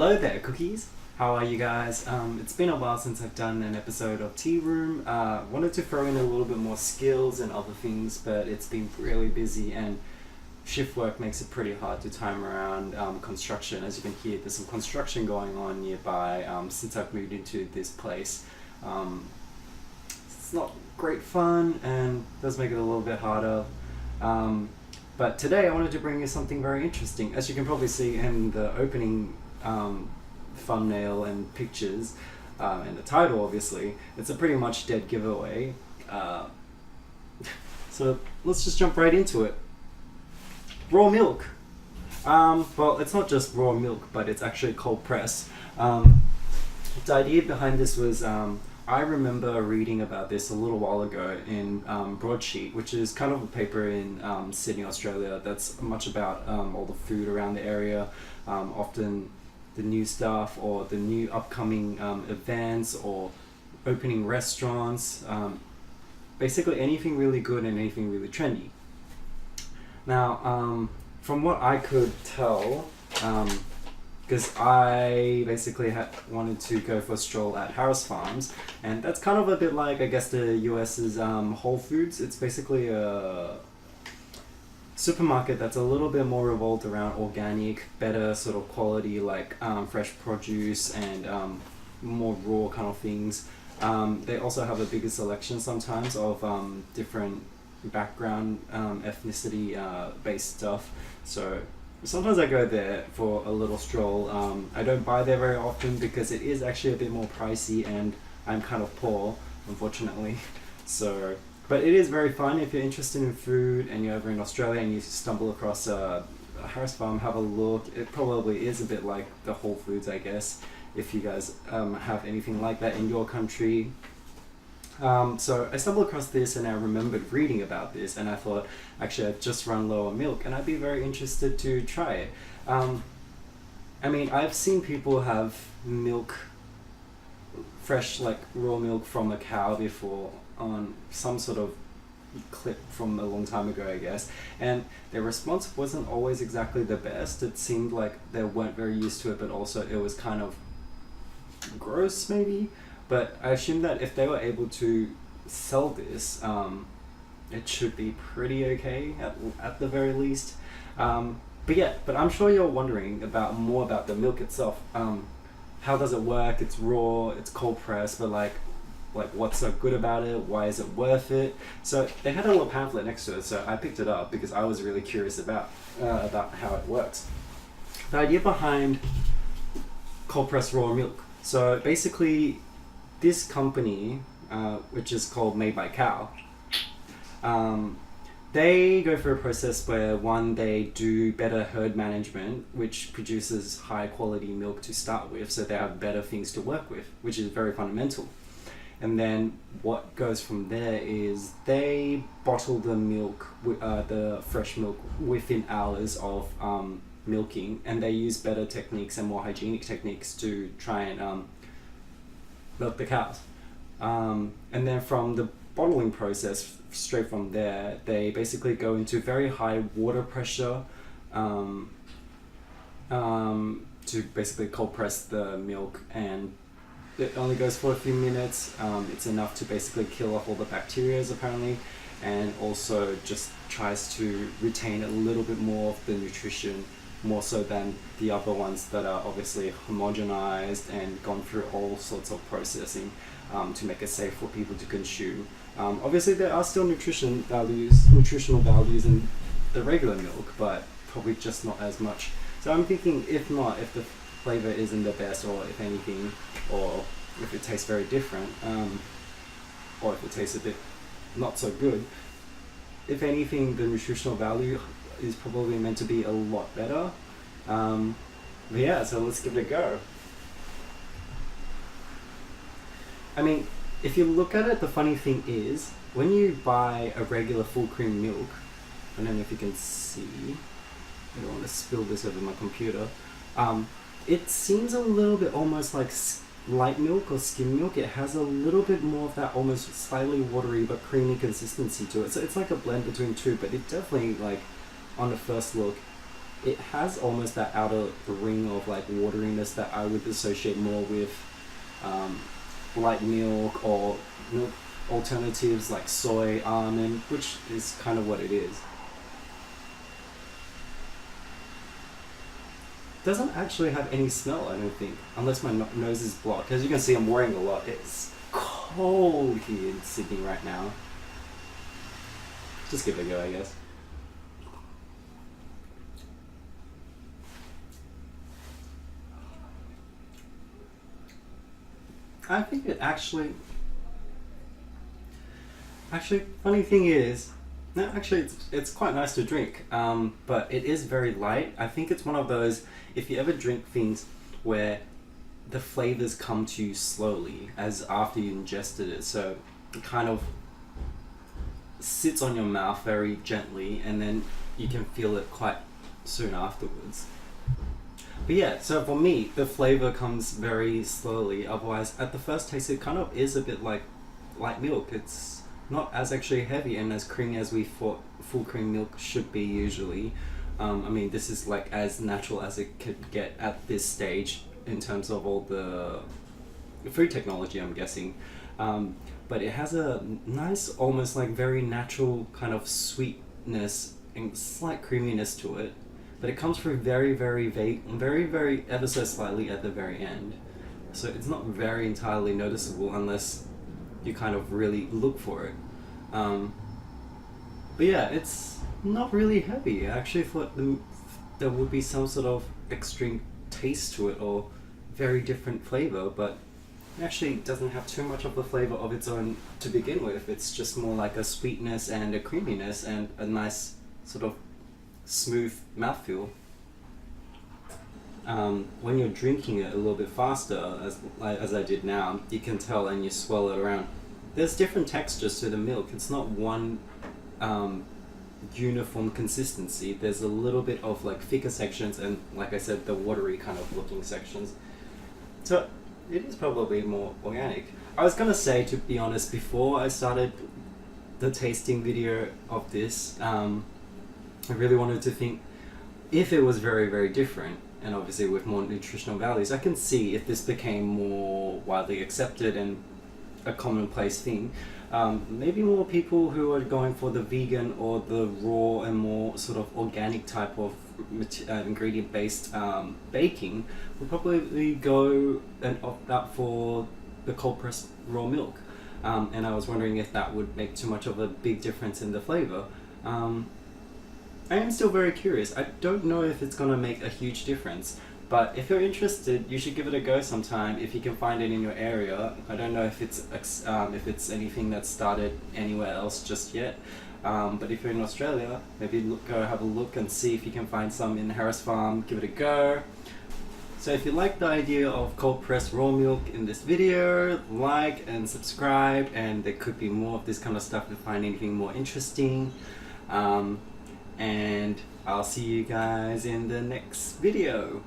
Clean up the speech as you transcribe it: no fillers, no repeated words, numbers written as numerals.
Hello there, cookies. How are you guys? It's been a while since I've done an episode of Tea Room. Wanted to throw in a little bit more skills and other things, but it's been really busy and shift work makes it pretty hard to time around construction. As you can hear, there's some construction going on nearby since I've moved into this place. It's not great fun and does make it a little bit harder. But today I wanted to bring you something very interesting. As you can probably see in the opening thumbnail and pictures, and the title obviously, it's a pretty much dead giveaway. So let's just jump right into it. Raw milk. Well, it's not just raw milk, but it's actually cold press. The idea behind this was I remember reading about this a little while ago in Broadsheet, which is kind of a paper in Sydney, Australia, that's much about all the food around the area, often the new stuff or the new upcoming events or opening restaurants, basically anything really good and anything really trendy. Now, from what I could tell, because I basically wanted to go for a stroll at Harris Farms, and that's kind of a bit like, I guess, the US's Whole Foods. It's basically a supermarket that's a little bit more revolved around organic, better sort of quality, like fresh produce and more raw kind of things. They also have a bigger selection sometimes of different background, ethnicity based stuff. So sometimes I go there for a little stroll. I don't buy there very often because it is actually a bit more pricey and I'm kind of poor, unfortunately. So, but it is very fun if you're interested in food and you're over in Australia and you stumble across a Harris Farm, have a look. It probably is a bit like the Whole Foods, I guess, if you guys have anything like that in your country. So I stumbled across this and I remembered reading about this and I thought, actually I've just run low on milk and I'd be very interested to try it. I mean, I've seen people have milk, fresh like raw milk from a cow before on some sort of clip from a long time ago, I guess, and their response wasn't always exactly the best. It seemed like they weren't very used to it, but also it was kind of gross maybe. But I assume that if they were able to sell this, it should be pretty okay at the very least. But I'm sure you're wondering more about the milk itself. How does it work? It's raw, it's cold pressed, but like what's so good about it? Why is it worth it? So they had a little pamphlet next to it, so I picked it up because I was really curious about how it works. The idea behind cold pressed raw milk. So basically, this company, which is called Made by Cow, they go through a process where they do better herd management, which produces high quality milk to start with, so they have better things to work with, which is very fundamental. And then what goes from there is they bottle the milk, the fresh milk, within hours of milking, and they use better techniques and more hygienic techniques to try and milk the cows. And then from the bottling process, straight from there, they basically go into very high water pressure to basically cold press the milk, and it only goes for a few minutes. It's enough to basically kill off all the bacteria apparently, and also just tries to retain a little bit more of the nutrition, more so than the other ones that are obviously homogenized and gone through all sorts of processing to make it safe for people to consume. Obviously there are still nutritional values in the regular milk, but probably just not as much. So I'm thinking, if the flavor isn't the best, or if anything, or if it tastes very different, or if it tastes a bit not so good, if anything, the nutritional value is probably meant to be a lot better. But yeah, so let's give it a go. I mean, if you look at it, the funny thing is, when you buy a regular full cream milk, I don't know if you can see, I don't want to spill this over my computer, it seems a little bit almost like light milk or skim milk. It has a little bit more of that almost slightly watery but creamy consistency to it. So it's like a blend between two, but it definitely, like, on the first look, it has almost that outer ring of like wateriness that I would associate more with light milk or milk alternatives like soy, almond, which is kind of what it is. Doesn't actually have any smell, I don't think, unless my nose is blocked. As you can see, I'm wearing a lot. It's cold here in Sydney right now. Just give it a go, I guess. I think it actually, funny thing is, no, actually, it's quite nice to drink, but it is very light. I think it's one of those, if you ever drink things where the flavors come to you slowly as after you ingested it, so it kind of sits on your mouth very gently, and then you can feel it quite soon afterwards. But yeah, so for me, the flavor comes very slowly. Otherwise, at the first taste, it kind of is a bit like light milk. It's not as actually heavy and as creamy as we thought full cream milk should be usually. I mean, this is like as natural as it could get at this stage in terms of all the food technology, I'm guessing. But it has a nice, almost like very natural kind of sweetness and slight creaminess to it. But it comes through very, very vague, very ever so slightly at the very end. So it's not very entirely noticeable unless you kind of really look for it. But yeah, it's not really heavy. I actually thought there would be some sort of extreme taste to it or very different flavor, but it actually doesn't have too much of the flavor of its own to begin with. It's just more like a sweetness and a creaminess and a nice sort of smooth mouthfeel. When you're drinking it a little bit faster, as I did now, you can tell and you swirl it around. There's different textures to the milk. It's not one uniform consistency. There's a little bit of like thicker sections and, like I said, the watery kind of looking sections. So it is probably more organic. I was gonna say, to be honest, before I started the tasting video of this, I really wanted to think if it was very, very different, and obviously with more nutritional values, I can see if this became more widely accepted and a commonplace thing. Maybe more people who are going for the vegan or the raw and more sort of organic type of ingredient based baking will probably go and opt out for the cold pressed raw milk. And I was wondering if that would make too much of a big difference in the flavor. I am still very curious. I don't know if it's going to make a huge difference, but if you're interested, you should give it a go sometime if you can find it in your area. I don't know if it's anything that's started anywhere else just yet, but if you're in Australia, maybe go have a look and see if you can find some in Harris Farm. Give it a go. So if you like the idea of cold pressed raw milk in this video, like and subscribe, and there could be more of this kind of stuff if you find anything more interesting. And I'll see you guys in the next video.